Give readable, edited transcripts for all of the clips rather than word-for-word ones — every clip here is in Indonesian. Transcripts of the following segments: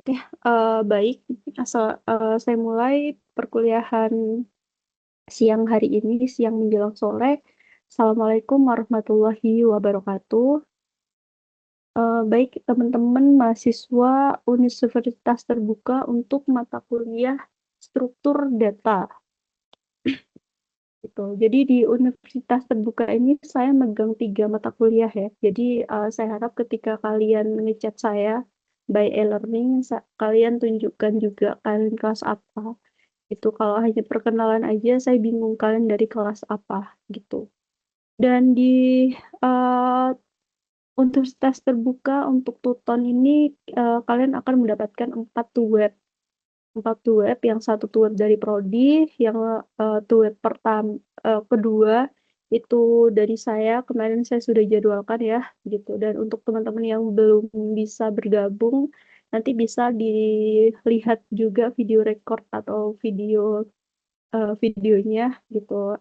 Oke, baik. Saya mulai perkuliahan siang hari ini, siang menjelang sore. Assalamualaikum warahmatullahi wabarakatuh. Baik, teman-teman mahasiswa Universitas Terbuka untuk mata kuliah struktur data. Gitu. Jadi di Universitas Terbuka ini saya megang 3 mata kuliah ya. Jadi saya harap ketika kalian ngechat saya by e-learning, kalian tunjukkan juga kalian kelas apa. Itu kalau hanya perkenalan aja, saya bingung kalian dari kelas apa gitu. Dan di uh, Universitas Terbuka untuk tuton ini kalian akan mendapatkan 4 web, yang satu web dari prodi, yang web kedua itu dari saya, kemarin saya sudah jadwalkan ya gitu. Dan untuk teman-teman yang belum bisa bergabung, nanti bisa dilihat juga video record atau videonya gitu.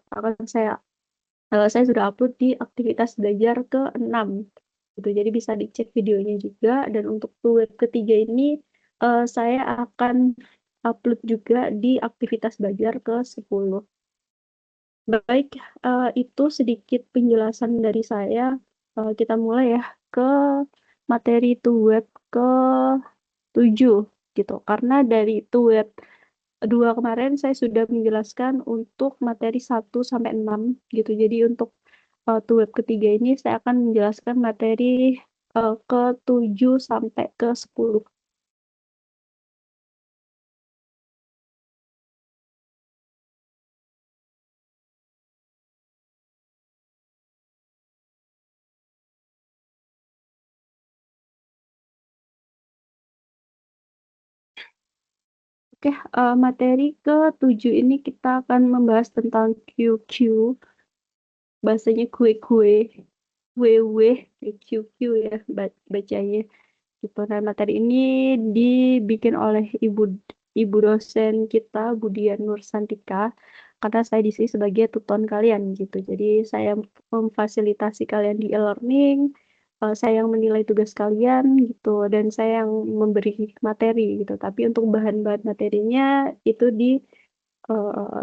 Saya sudah upload di aktivitas belajar ke-6 gitu. Jadi bisa dicek videonya juga. Dan untuk web ketiga ini saya akan upload juga di aktivitas belajar ke-10. Baik, itu sedikit penjelasan dari saya. Kita mulai ya ke materi web ke-7 gitu. Karena dari web 2 kemarin saya sudah menjelaskan untuk materi 1 sampai 6 gitu. Jadi untuk web ketiga ini saya akan menjelaskan materi ke-7 sampai ke-10. Oke, materi ke-7 ini kita akan membahas tentang QQ, bahasanya kue-kue, wewe, QQ ya bacanya. Gitu. Nah, materi ini dibikin oleh ibu dosen kita, Budian Nursantika, karena saya di sini sebagai tutor kalian gitu. Jadi saya memfasilitasi kalian di e-learning, saya yang menilai tugas kalian gitu, dan saya yang memberi materi gitu. Tapi untuk bahan-bahan materinya itu eh,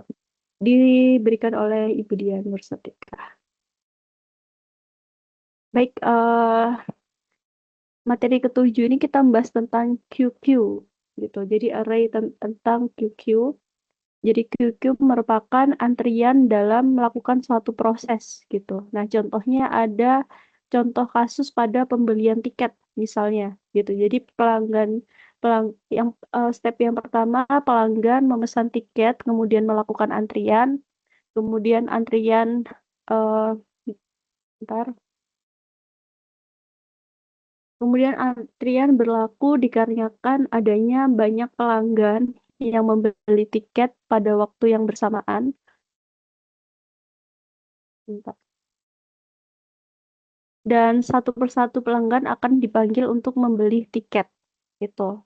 diberikan oleh Ibu Dian Nursantika. Baik, materi ke-7 ini kita membahas tentang QQ gitu. Jadi array tentang QQ. Jadi QQ merupakan antrian dalam melakukan suatu proses gitu. Nah, contohnya ada contoh kasus pada pembelian tiket misalnya gitu. Jadi step yang pertama pelanggan memesan tiket, kemudian melakukan antrian, kemudian eh bentar. Kemudian antrian berlaku dikarenakan adanya banyak pelanggan yang membeli tiket pada waktu yang bersamaan. Bentar. Dan satu persatu pelanggan akan dipanggil untuk membeli tiket. Gitu.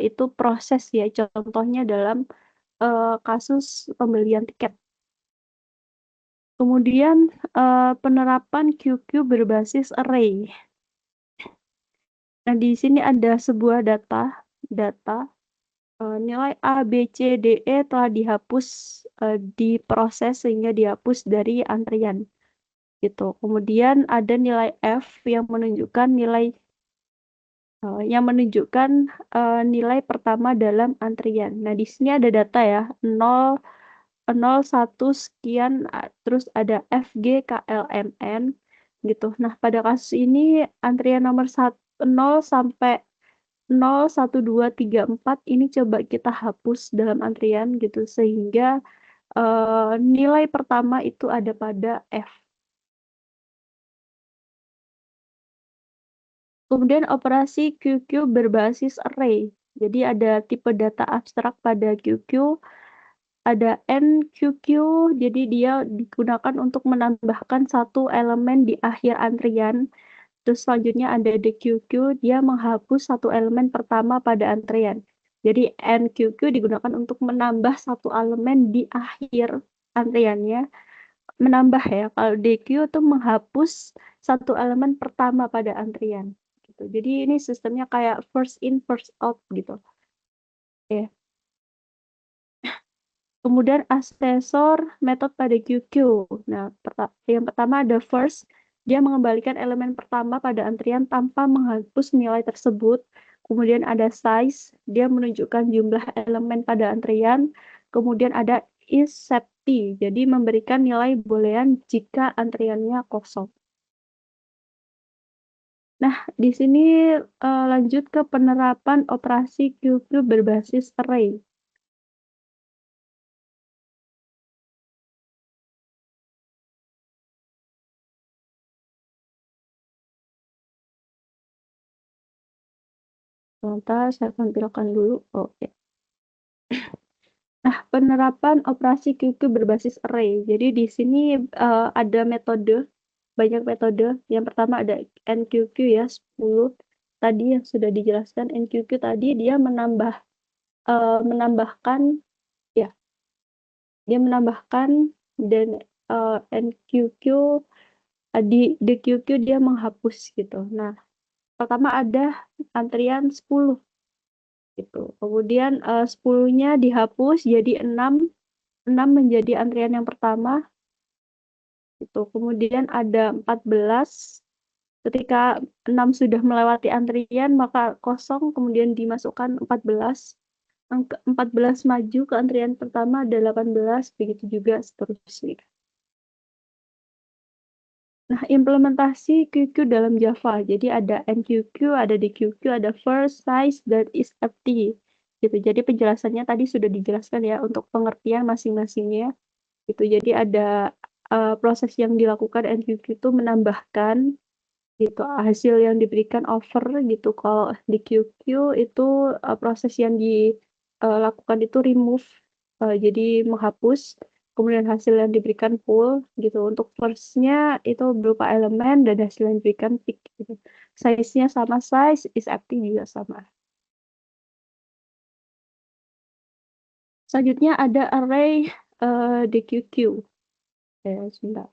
Itu proses ya, contohnya dalam kasus pembelian tiket. Kemudian penerapan QQ berbasis array. Nah, di sini ada sebuah data nilai A, B, C, D, E telah dihapus diproses sehingga dihapus dari antrian gitu. Kemudian ada nilai F yang menunjukkan nilai pertama dalam antrian. Nah, di sini ada data ya, 0, 1 sekian, terus ada FG, KLMN gitu. Nah, pada kasus ini antrian nomor 0 sampai 0, 1, 2, 3, 4 ini coba kita hapus dalam antrian gitu sehingga nilai pertama itu ada pada F. Kemudian operasi QQ berbasis array. Jadi ada tipe data abstrak pada QQ, ada NQQ, jadi dia digunakan untuk menambahkan satu elemen di akhir antrian. Terus selanjutnya ada DQQ, dia menghapus satu elemen pertama pada antrian. Jadi NQQ digunakan untuk menambah satu elemen di akhir antriannya. Menambah ya, kalau DQ itu menghapus satu elemen pertama pada antrian. Gitu. Jadi ini sistemnya kayak first in, first out gitu. Ya. Kemudian asesor metode pada QQ. Nah, yang pertama ada first, dia mengembalikan elemen pertama pada antrian tanpa menghapus nilai tersebut. Kemudian ada size, dia menunjukkan jumlah elemen pada antrian. Kemudian ada is empty, jadi memberikan nilai boolean jika antriannya kosong. Nah, di sini lanjut ke penerapan operasi QQ berbasis array. Sebentar, saya tampilkan dulu. Oke. Nah, penerapan operasi QQ berbasis array. Jadi di sini ada metode, banyak metode. Yang pertama ada NQQ ya, 10. Tadi yang sudah dijelaskan NQQ tadi dia menambahkan ya, dia menambahkan dan NQQ di QQ dia menghapus gitu. Nah, pertama ada antrian 10 gitu. Kemudian 10-nya dihapus jadi 6 menjadi antrian yang pertama gitu. Kemudian ada 14. Ketika 6 sudah melewati antrian maka kosong kemudian dimasukkan 14. Angka 14 maju ke antrian pertama ada 18, begitu juga seterusnya. Nah, implementasi QQ dalam Java. Jadi ada NQQ, ada DQQ, ada first, size, dan is empty. Gitu. Jadi penjelasannya tadi sudah dijelaskan ya untuk pengertian masing-masingnya. Gitu. Jadi ada proses yang dilakukan NQQ itu menambahkan gitu hasil yang diberikan over gitu. Kalau di QQ itu proses yang dilakukan itu remove, jadi menghapus. Kemudian hasil yang diberikan full gitu. Untuk first-nya itu berupa elemen dan hasil yang diberikan pick gitu. Size-nya sama, size is empty juga sama. Selanjutnya ada array DQQ. Sebentar.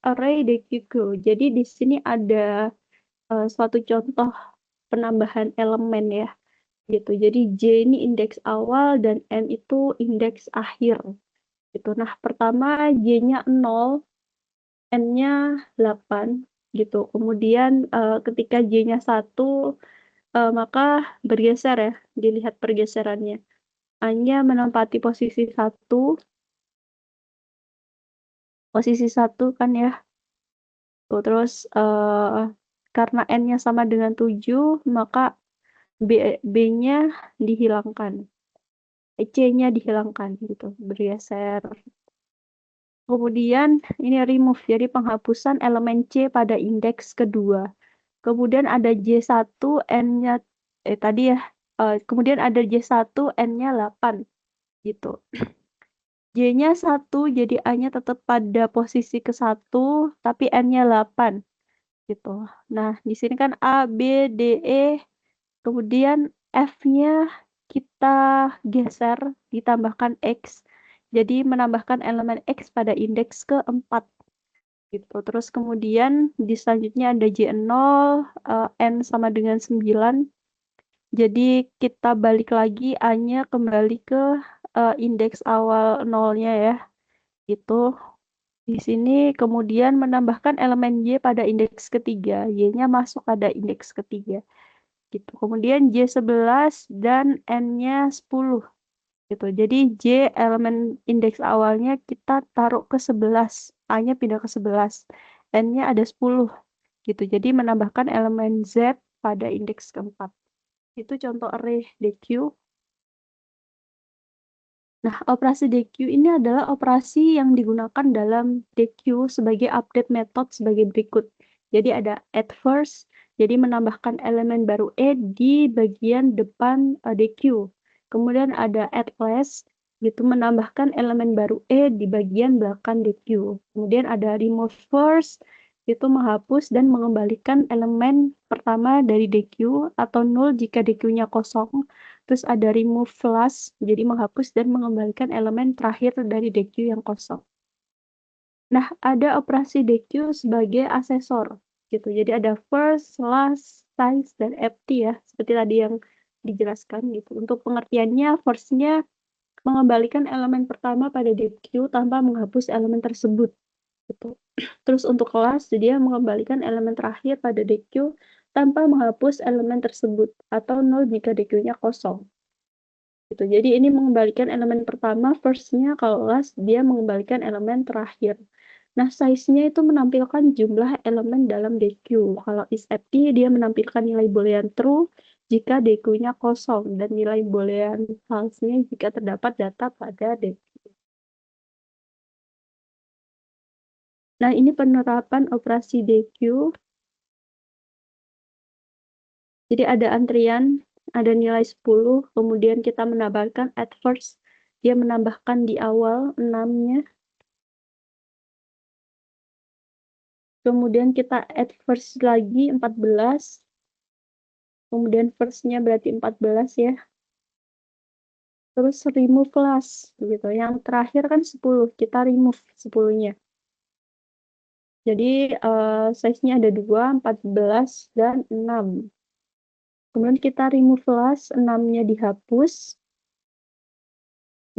Array DQQ. Jadi di sini ada suatu contoh penambahan elemen ya gitu. Jadi J ini indeks awal dan N itu indeks akhir gitu. Nah, pertama J-nya 0, N-nya 8 gitu. Kemudian ketika J-nya 1 maka bergeser ya, dilihat pergeserannya. A-nya menempati posisi 1 kan ya. Tuh, terus karena N-nya sama dengan 7, maka B-nya dihilangkan. C-nya dihilangkan gitu, bergeser. Kemudian ini remove, jadi penghapusan elemen C pada indeks kedua. Kemudian ada J1, N-nya tadi ya. Kemudian ada J1, N-nya 8 gitu. J-nya 1, jadi A-nya tetap pada posisi ke-1, tapi N-nya 8 gitu. Nah, di sini kan A, B, D, E, kemudian F-nya kita geser, ditambahkan X. Jadi menambahkan elemen X pada indeks ke-4. Gitu. Terus kemudian di selanjutnya ada J0, N sama dengan 9. Jadi kita balik lagi A-nya kembali ke indeks awal 0-nya ya. Gitu. Di sini kemudian menambahkan elemen Y pada indeks ketiga. Y-nya masuk pada indeks ketiga. Gitu. Kemudian J11 dan N-nya 10 gitu. Jadi J elemen indeks awalnya kita taruh ke 11, A-nya pindah ke 11, N-nya ada 10 gitu. Jadi menambahkan elemen Z pada indeks keempat. Itu contoh array DQ. Nah, operasi DQ ini adalah operasi yang digunakan dalam DQ sebagai update method sebagai berikut. Jadi ada add first, jadi menambahkan elemen baru E di bagian depan DQ. Kemudian ada add last, gitu menambahkan elemen baru E di bagian belakang DQ. Kemudian ada remove first, itu menghapus dan mengembalikan elemen pertama dari DQ atau null jika DQ-nya kosong. Terus ada remove last, jadi menghapus dan mengembalikan elemen terakhir dari DQ yang kosong. Nah, ada operasi DQ sebagai asesor gitu. Jadi ada first, last, size, dan empty ya. Seperti tadi yang dijelaskan gitu. Untuk pengertiannya, first-nya mengembalikan elemen pertama pada DQ tanpa menghapus elemen tersebut gitu. Terus untuk kelas, dia mengembalikan elemen terakhir pada DQ tanpa menghapus elemen tersebut atau 0 jika DQ-nya kosong. Gitu. Jadi ini mengembalikan elemen pertama, first-nya. Kalau last, dia mengembalikan elemen terakhir. Nah, size-nya itu menampilkan jumlah elemen dalam DQ. Kalau isEmpty, dia menampilkan nilai boolean true jika DQ-nya kosong, dan nilai boolean false-nya jika terdapat data pada DQ. Nah, ini penerapan operasi DQ. Jadi ada antrian, ada nilai 10, kemudian kita menambahkan at first, dia menambahkan di awal 6-nya. Kemudian kita add first lagi 14. Kemudian first-nya berarti 14 ya. Terus remove last gitu. Yang terakhir kan 10, kita remove 10-nya. Jadi size-nya ada 2, 14 dan 6. Kemudian kita remove last, 6-nya dihapus.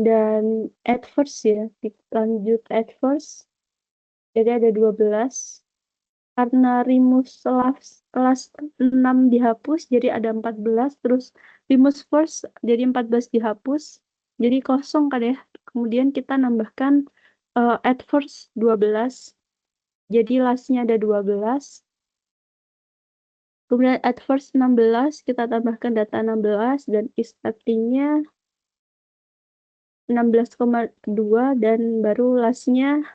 Dan add first ya, lanjut add first. Jadi ada 12. Karena remove last 6 dihapus, jadi ada 14. Terus remove first, jadi 14 dihapus. Jadi kosong kan ya. Kemudian kita nambahkan add first 12. Jadi lastnya ada 12. Kemudian add first 16, kita tambahkan data 16. Dan isEmpty-nya 16,2. Dan baru lastnya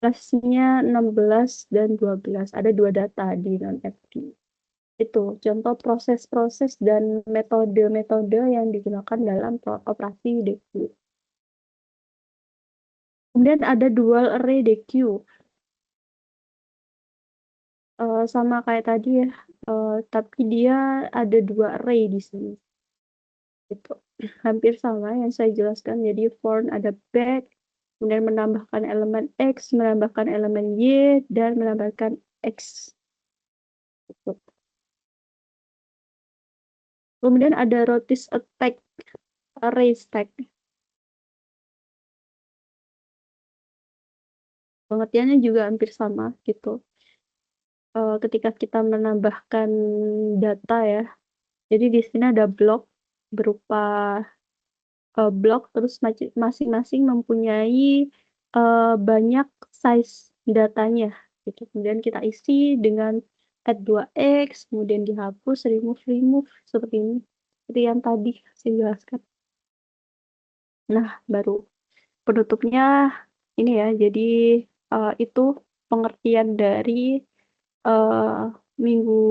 16 dan 12. Ada 2 data di non-empty. Itu contoh proses-proses dan metode-metode yang digunakan dalam operasi DQ. Kemudian ada dual array DQ. Sama kayak tadi ya, tapi dia ada 2 array di sini. Itu hampir sama yang saya jelaskan. Jadi form ada back, kemudian menambahkan elemen X, menambahkan elemen Y, dan menambahkan X. Gitu. Kemudian ada rotate attack array stack. Pengertiannya juga hampir sama gitu. Ketika kita menambahkan data ya, jadi di sini ada blok berupa blok, terus masing-masing mempunyai banyak size datanya gitu. Kemudian kita isi dengan add 2x, kemudian dihapus, remove seperti ini, seperti yang tadi saya jelaskan. Nah, baru penutupnya ini ya, jadi itu pengertian dari minggu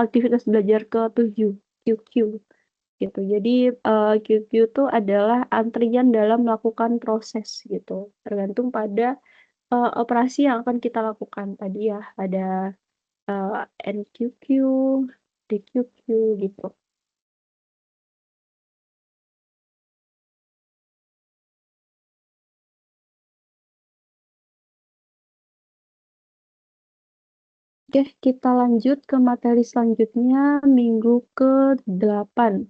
aktivitas belajar ke-7 QQ gitu. Jadi QQ itu adalah antrian dalam melakukan proses gitu. Tergantung pada operasi yang akan kita lakukan tadi ya. Ada NQQ, DQQ gitu. Oke, kita lanjut ke materi selanjutnya minggu ke-8.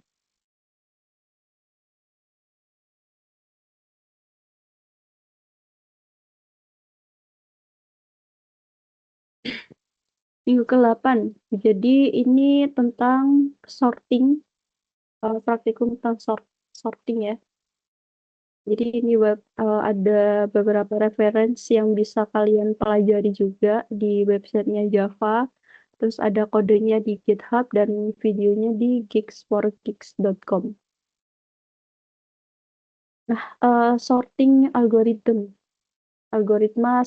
Minggu ke-8. Jadi ini tentang sorting, praktikum tentang sorting ya. Jadi ini ada beberapa referensi yang bisa kalian pelajari juga di websitenya Java. Terus ada kodenya di GitHub dan videonya di geeks4geeks.com. Nah, sorting algoritma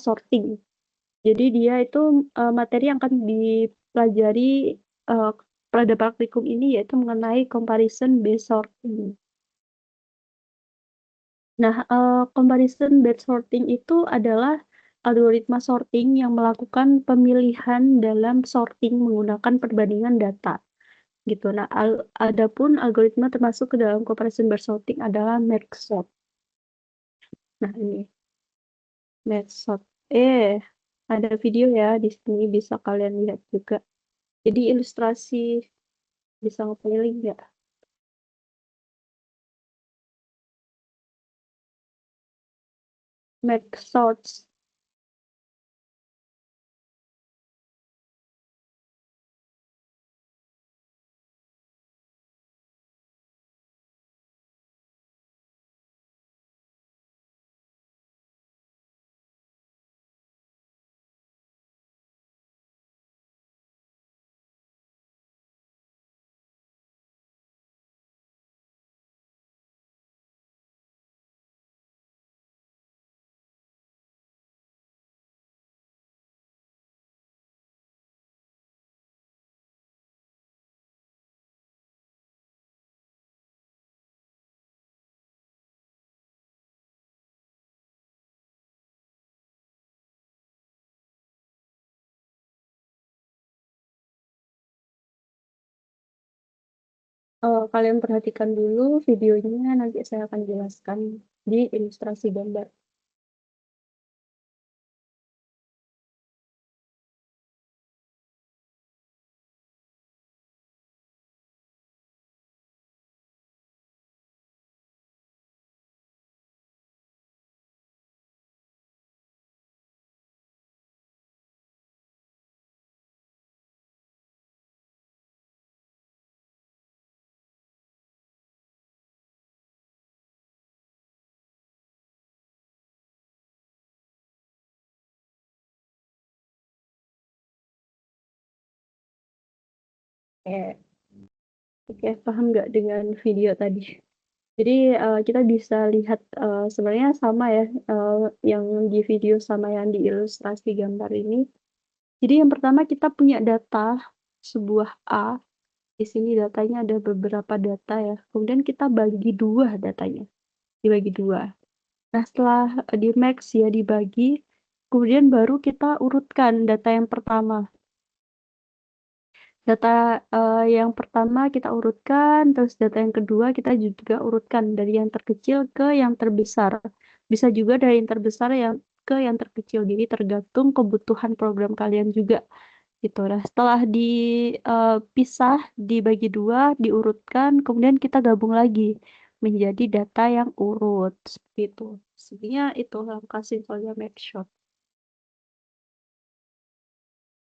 sorting. Jadi dia itu materi yang akan dipelajari pada praktikum ini yaitu mengenai comparison based sorting. Nah, comparison based sorting itu adalah algoritma sorting yang melakukan pemilihan dalam sorting menggunakan perbandingan data. Gitu. Nah, adapun algoritma termasuk ke dalam comparison based sorting adalah merge sort. Nah, ini merge sort. Ada video ya di sini bisa kalian lihat juga. Jadi ilustrasi Bisa ngepilih nggak? Make shorts. Kalian perhatikan dulu videonya, nanti saya akan jelaskan di ilustrasi gambar. Oke, oke, paham nggak dengan video tadi? Jadi kita bisa lihat sebenarnya sama ya, yang di video sama yang di ilustrasi gambar ini. Jadi yang pertama kita punya data sebuah A. Di sini datanya ada beberapa data ya. Kemudian kita bagi dua datanya, dibagi dua. Nah setelah di max ya dibagi, kemudian baru kita urutkan data yang pertama. Data yang pertama kita urutkan, terus data yang kedua kita juga urutkan dari yang terkecil ke yang terbesar. Bisa juga dari yang terbesar ke yang terkecil. Jadi tergantung kebutuhan program kalian juga gitu. Nah, setelah dipisah, dibagi dua, diurutkan, kemudian kita gabung lagi menjadi data yang urut seperti itu. Sebenarnya itu langkah simpelnya Matchshot.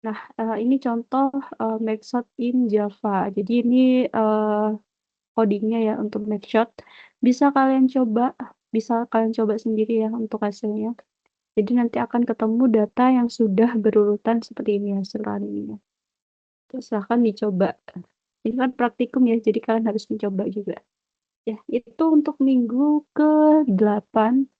Nah, ini contoh Matchshot in Java. Jadi ini codingnya ya untuk Matchshot. Bisa kalian coba sendiri ya untuk hasilnya. Jadi nanti akan ketemu data yang sudah berurutan seperti ini hasil running-nya. Terus silahkan dicoba. Ini kan praktikum ya, jadi kalian harus mencoba juga. Ya, itu untuk minggu ke-8.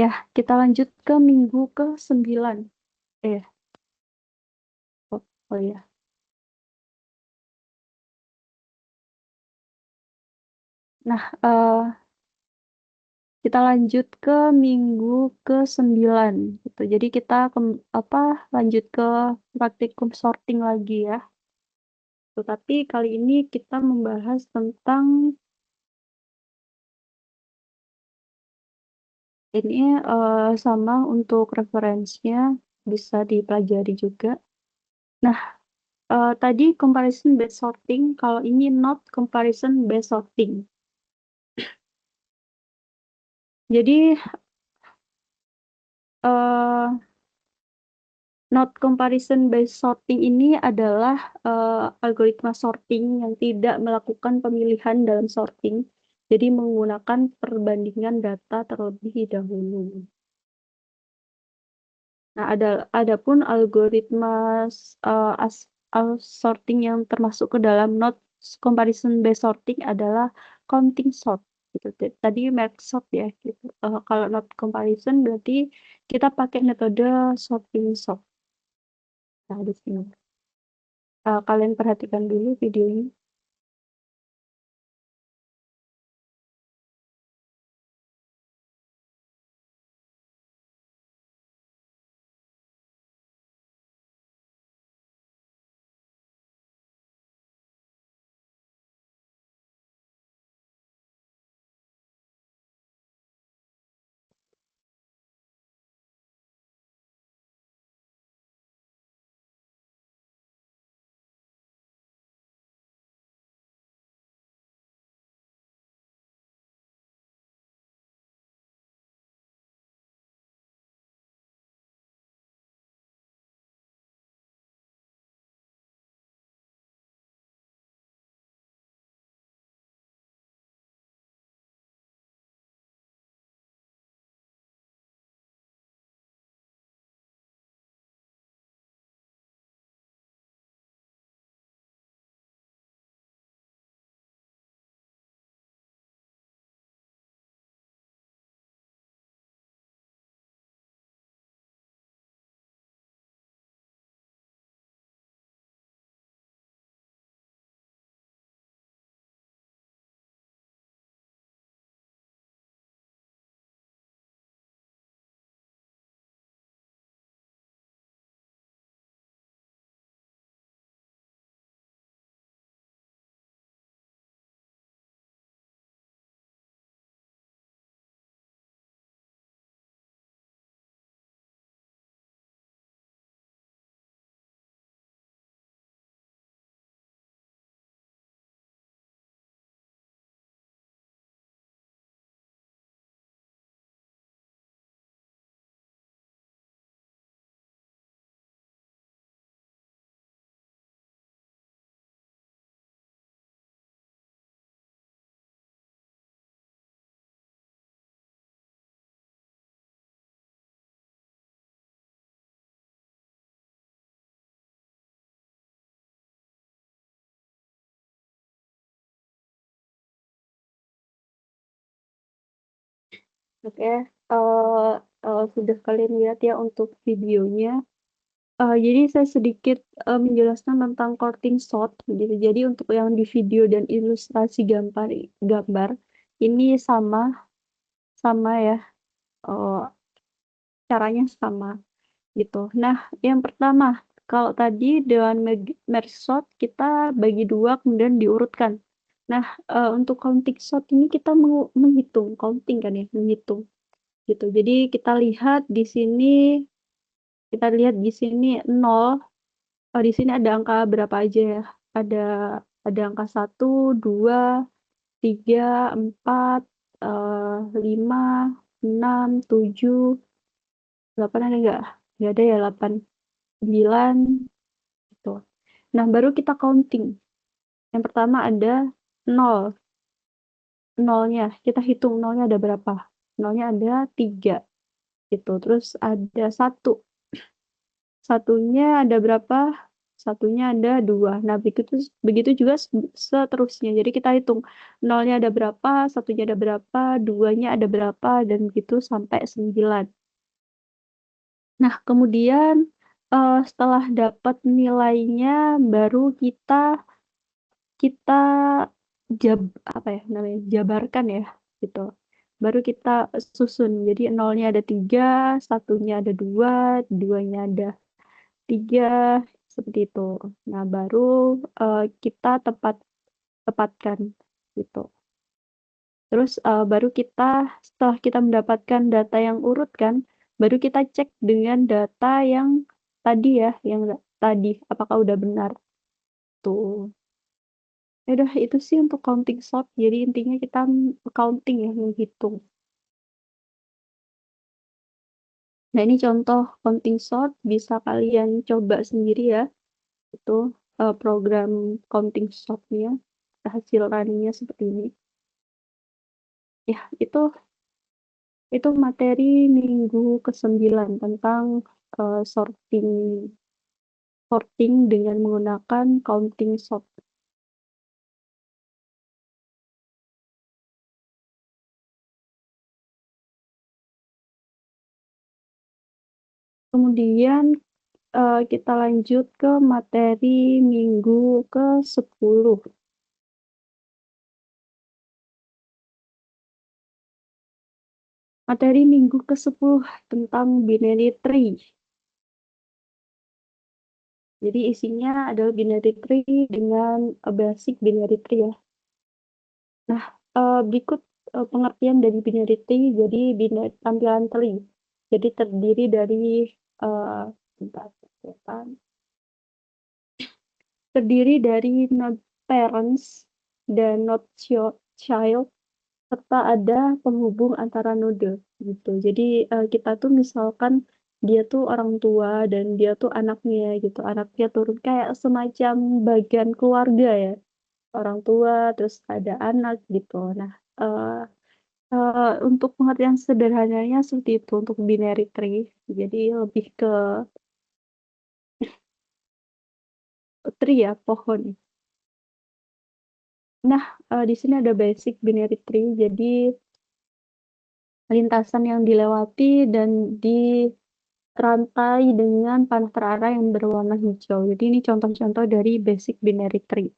Ya, kita lanjut ke minggu ke-9. Eh, oh ya. Nah, kita lanjut ke minggu ke-9 gitu. Jadi kita lanjut ke praktikum sorting lagi ya. Tetapi kali ini kita membahas tentang ini sama untuk referensinya bisa dipelajari juga. Nah, tadi comparison based sorting, kalau ini not comparison based sorting. Jadi uh, not comparison based sorting ini adalah algoritma sorting yang tidak melakukan pemilihan dalam sorting, jadi menggunakan perbandingan data terlebih dahulu. Nah, adapun algoritma sorting yang termasuk ke dalam not comparison based sorting adalah counting sort gitu. Tadi merge sort ya gitu. Kalau not comparison berarti kita pakai metode sorting sort. Nah, di sini. Kalian perhatikan dulu videonya. Oke, sudah kalian lihat ya untuk videonya. Jadi saya sedikit, menjelaskan tentang courting shot gitu. Jadi untuk yang di video dan ilustrasi gambar ini sama sama ya, eee, caranya sama gitu. Nah, yang pertama, kalau tadi dengan merge shot kita bagi 2 kemudian diurutkan. Nah, untuk counting shot ini kita menghitung, counting kan ya, menghitung gitu. Jadi kita lihat di sini 0, di sini ada angka berapa aja ya, ada ada angka 1, 2, 3, 4, 5, 6, 7, 8 ada nggak? Nggak ada ya 8, 9 gitu. Nah, baru kita counting. Yang pertama ada 0, nolnya, kita hitung nolnya ada berapa, nolnya ada 3 gitu, terus ada 1, satunya ada berapa, satunya ada 2. Nah, begitu begitu juga seterusnya. Jadi kita hitung nolnya ada berapa, satunya ada berapa, 2-nya ada berapa, dan begitu sampai 9. Nah, kemudian, setelah dapat nilainya baru kita kita apa ya namanya, jabarkan ya, gitu. Baru kita susun. Jadi nolnya ada 3, satunya ada 2, 2-nya ada 3, seperti itu. Nah, baru, kita tepatkan, gitu. Terus, baru setelah kita mendapatkan data yang urut kan, baru kita cek dengan data yang tadi ya, yang tadi, apakah udah benar, tuh. Ya udah itu sih untuk counting shot, jadi intinya kita counting ya, menghitung. Nah, ini contoh counting shot, bisa kalian coba sendiri ya, itu, program counting shot-nya, hasilannya seperti ini. Ya, itu materi minggu ke-9 tentang, sorting sorting dengan menggunakan counting shot. Kemudian, kita lanjut ke materi minggu ke-10. Materi minggu ke-10 tentang binary tree. Jadi isinya adalah binary tree dengan basic binary tree ya. Nah, berikut, pengertian dari binary tree. Jadi tampilan tree. Jadi terdiri dari, bentar, terdiri dari node parents dan node child, serta ada penghubung antara node gitu. Jadi kita tuh misalkan dia tuh orang tua dan dia tuh anaknya gitu. Anaknya turun kayak semacam bagian keluarga ya. Orang tua terus ada anak gitu. Nah, untuk pengertian sederhananya seperti itu untuk binary tree. Jadi lebih ke tree ya, pohon. Nah, di sini ada basic binary tree. Jadi lintasan yang dilewati dan rantai dengan panah terarah yang berwarna hijau. Jadi ini contoh-contoh dari basic binary tree.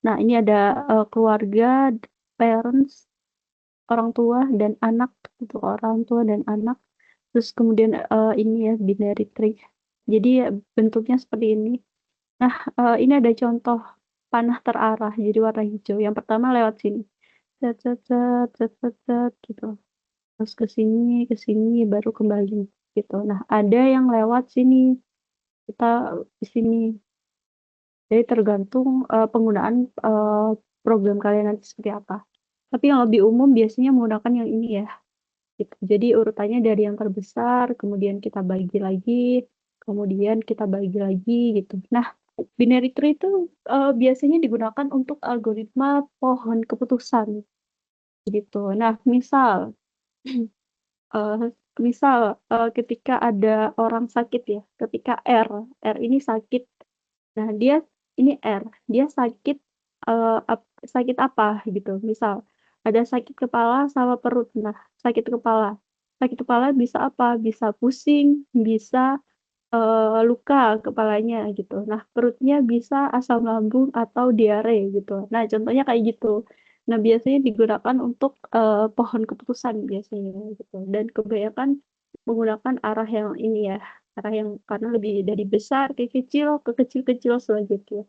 Nah, ini ada keluarga, parents, orang tua dan anak, itu orang tua dan anak. Terus kemudian ini ya binary tree. Jadi ya, bentuknya seperti ini. Nah, ini ada contoh panah terarah jadi warna hijau. Yang pertama lewat sini. Cet, cet, cet, cet, cet, cet, gitu. Terus ke sini baru kembali gitu. Nah, ada yang lewat sini, kita di sini. Jadi tergantung penggunaan program kalian nanti seperti apa. Tapi yang lebih umum biasanya menggunakan yang ini ya. Gitu. Jadi urutannya dari yang terbesar, kemudian kita bagi lagi, kemudian kita bagi lagi gitu. Nah, binary tree itu biasanya digunakan untuk algoritma pohon keputusan gitu. Nah, eh, ketika ada orang sakit ya, ketika R ini sakit. Nah, ini dia sakit, sakit apa gitu. Misal ada sakit kepala sama perut. Nah, sakit kepala. Sakit kepala bisa apa? Bisa pusing, bisa, luka kepalanya gitu. Nah, perutnya bisa asam lambung atau diare gitu. Nah, contohnya kayak gitu. Nah, biasanya digunakan untuk, pohon keputusan biasanya gitu, dan kebanyakan menggunakan arah yang ini ya, arah yang karena lebih dari besar ke kecil, ke kecil-kecil selanjutnya.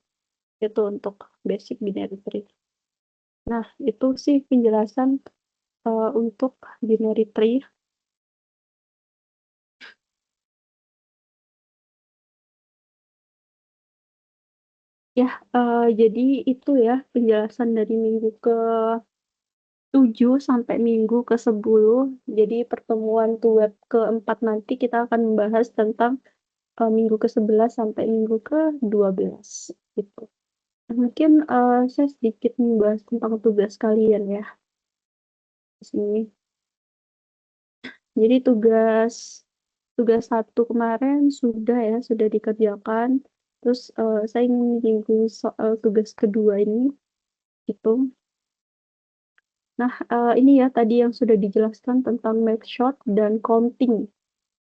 Itu untuk basic binary tree. Nah, itu sih penjelasan, untuk binary tree. Ya, jadi itu ya penjelasan dari minggu ke-7 sampai minggu ke-10. Jadi pertemuan web keempat nanti kita akan membahas tentang, minggu ke-11 sampai minggu ke-12 gitu. Mungkin, saya sedikit membahas tentang tugas kalian ya di sini. Jadi tugas satu kemarin sudah dikerjakan, terus, saya ingin menyinggung soal tugas kedua ini, gitu. Nah, ini ya tadi yang sudah dijelaskan tentang snapshot dan counting,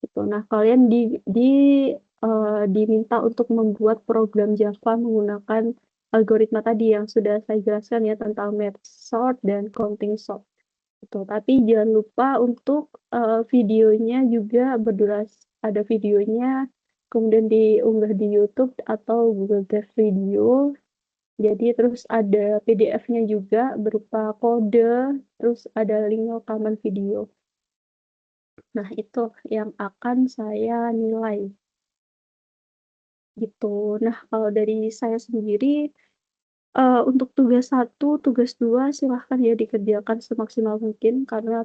gitu. Nah, kalian diminta untuk membuat program Java menggunakan algoritma tadi yang sudah saya jelaskan ya tentang merge sort dan counting sort, gitu. Tapi jangan lupa untuk, videonya juga ada videonya, kemudian diunggah di YouTube atau Google Drive Video. Jadi terus ada PDF-nya juga berupa kode, terus ada link rekaman video. Nah, itu yang akan saya nilai, gitu. Nah, kalau dari saya sendiri, untuk tugas satu, tugas 2 silahkan ya dikerjakan semaksimal mungkin karena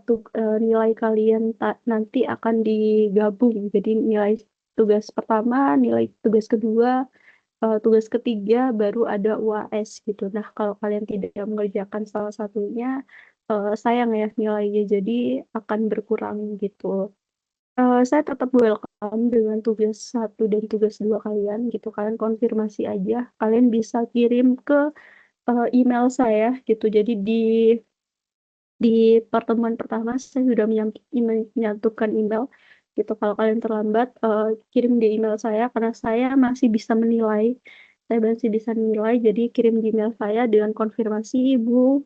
nilai kalian nanti akan digabung. Jadi nilai tugas pertama, nilai tugas kedua, tugas ketiga, baru ada UAS gitu. Nah, kalau kalian tidak mengerjakan salah satunya, sayang ya nilainya, jadi akan berkurang gitu. Saya tetap welcome dengan tugas satu dan tugas 2 kalian gitu, kalian konfirmasi aja, kalian bisa kirim ke, email saya gitu. Jadi di pertemuan pertama saya sudah menyatukan email gitu, kalau kalian terlambat, kirim di email saya karena saya masih bisa menilai, jadi kirim di email saya dengan konfirmasi, "Ibu,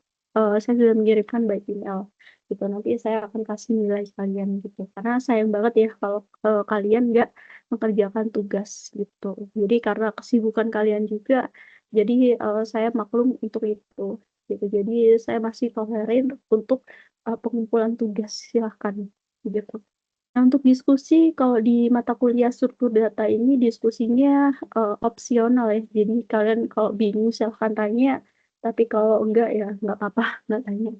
saya sudah mengirimkan by email," gitu. Nanti saya akan kasih nilai kalian gitu, karena sayang banget ya kalau, kalian nggak mengerjakan tugas gitu. Jadi karena kesibukan kalian juga, jadi, saya maklum untuk itu. Gitu. Jadi saya masih tolerir untuk, pengumpulan tugas, silahkan, gitu. Nah, untuk diskusi kalau di mata kuliah struktur data ini diskusinya, opsional ya. Jadi kalian kalau bingung silahkan tanya, tapi kalau enggak ya nggak apa-apa nggak tanya,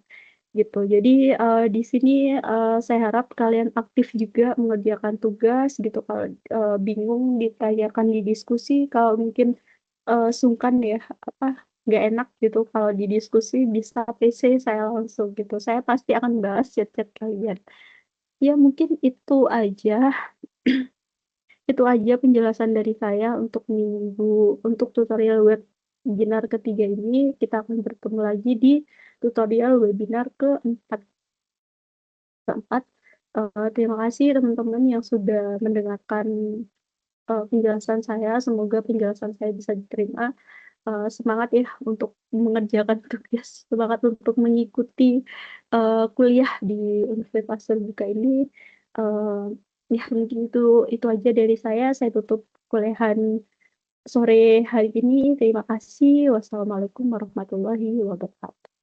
gitu. Jadi, di sini, saya harap kalian aktif juga mengerjakan tugas gitu, kalau, bingung ditanyakan di diskusi, kalau mungkin, sungkan ya, apa, nggak enak gitu kalau di diskusi bisa PC saya langsung gitu, saya pasti akan balas chat-chat kalian. Ya mungkin itu aja penjelasan dari saya untuk tutorial webinar ketiga ini, kita akan bertemu lagi di tutorial webinar keempat. Terima kasih teman-teman yang sudah mendengarkan, penjelasan saya, semoga penjelasan saya bisa diterima. Semangat ya untuk mengerjakan tugas, semangat untuk mengikuti, kuliah di Universitas Terbuka ini. Eee, Ya mungkin itu aja dari saya tutup kuliahan sore hari ini. Terima kasih. Wassalamualaikum warahmatullahi wabarakatuh.